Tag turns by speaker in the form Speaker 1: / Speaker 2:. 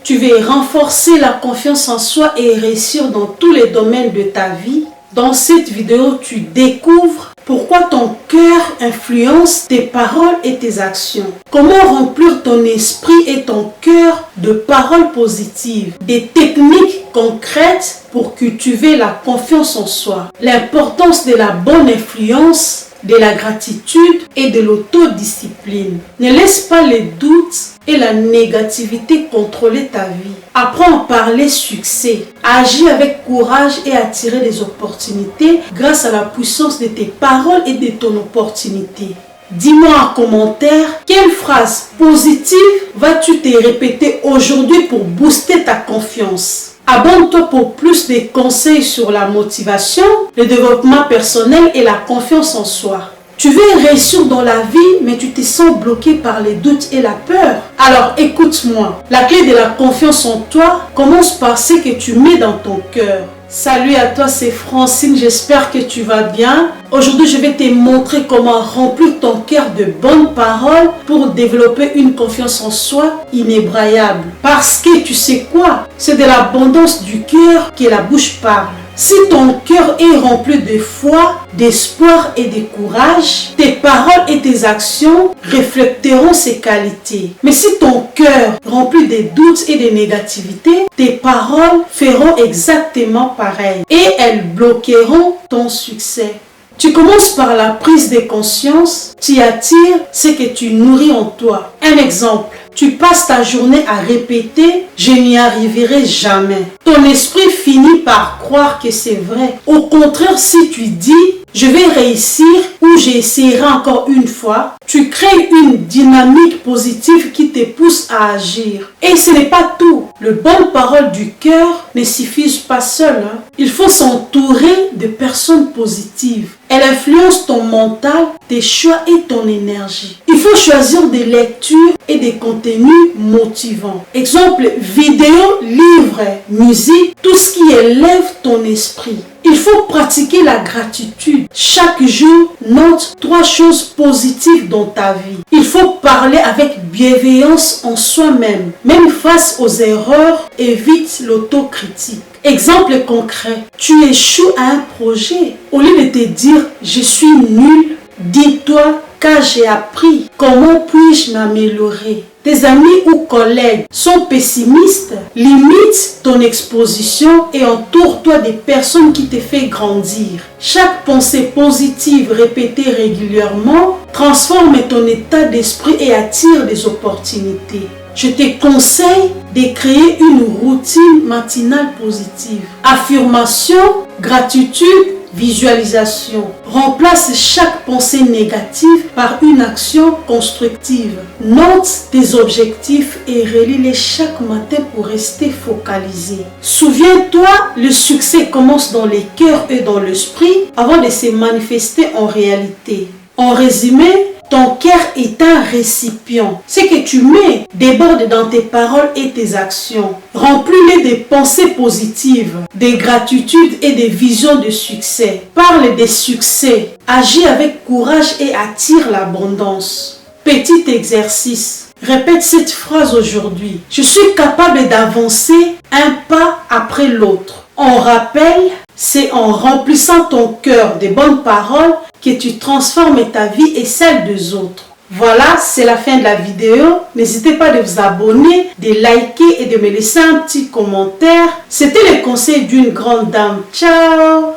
Speaker 1: Tu veux renforcer la confiance en soi et réussir dans tous les domaines de ta vie? Dans cette vidéo, tu découvres pourquoi ton cœur influence tes paroles et tes actions. Comment remplir ton esprit et ton cœur de paroles positives. Des techniques concrètes pour cultiver la confiance en soi. L'importance de la bonne influence, de la gratitude et de l'autodiscipline. Ne laisse pas les doutes et la négativité contrôler ta vie. Apprends à parler succès. Agis avec courage et attirer des opportunités grâce à la puissance de tes paroles et de ton opportunité. Dis-moi en commentaire, quelle phrase positive vas-tu te répéter aujourd'hui pour booster ta confiance? Abonne-toi pour plus de conseils sur la motivation, le développement personnel et la confiance en soi. Tu veux réussir dans la vie, mais tu te sens bloqué par les doutes et la peur. Alors écoute-moi, la clé de la confiance en toi commence par ce que tu mets dans ton cœur. Salut à toi, c'est Francine, j'espère que tu vas bien. Aujourd'hui, je vais te montrer comment remplir ton cœur de bonnes paroles pour développer une confiance en soi inébranlable. Parce que tu sais quoi? C'est de l'abondance du cœur que la bouche parle. Si ton cœur est rempli de foi, d'espoir et de courage, tes paroles et tes actions refléteront ces qualités. Mais si ton cœur est rempli de doutes et de négativité, tes paroles feront exactement pareil et elles bloqueront ton succès. Tu commences par la prise de conscience, tu attires ce que tu nourris en toi. Un exemple, tu passes ta journée à répéter « je n'y arriverai jamais ». Ton esprit finit par croire que c'est vrai. Au contraire, si tu dis « je vais réussir » ou « j'essaierai encore une fois », tu crées une dynamique positive qui te pousse à agir. Et ce n'est pas tout. Les bonnes paroles du cœur ne suffisent pas seules. Il faut s'entourer de personnes positives. Elles influencent ton mental, tes choix et ton énergie. Il faut choisir des lectures et des contenus motivants. Exemple, vidéos, livres, musique, tout ce qui élève ton esprit. Il faut pratiquer la gratitude. Chaque jour, note 3 choses positives dans ta vie. Il faut parler avec bienveillance en soi-même. Même face aux erreurs, évite l'autocritique. Exemple concret, tu échoues à un projet. Au lieu de te dire « je suis nul », dis-toi « car j'ai appris, comment puis-je m'améliorer ?» Tes amis ou collègues sont pessimistes, limite ton exposition et entoure-toi des personnes qui te font grandir. Chaque pensée positive répétée régulièrement transforme ton état d'esprit et attire des opportunités. Je te conseille de créer une routine matinale positive. Affirmation, gratitude, visualisation. Remplace chaque pensée négative par une action constructive. Note tes objectifs et relis-les chaque matin pour rester focalisé. Souviens-toi, le succès commence dans les cœurs et dans l'esprit avant de se manifester en réalité. En résumé, ton cœur est un récipient. Ce que tu mets déborde dans tes paroles et tes actions. Remplis-les de pensées positives, de gratitude et de visions de succès. Parle des succès. Agis avec courage et attire l'abondance. Petit exercice. Répète cette phrase aujourd'hui. Je suis capable d'avancer un pas après l'autre. En rappel, c'est en remplissant ton cœur de bonnes paroles que tu transformes ta vie et celle des autres. Voilà, c'est la fin de la vidéo. N'hésitez pas de vous abonner, de liker et de me laisser un petit commentaire. C'était le conseil d'une grande dame. Ciao!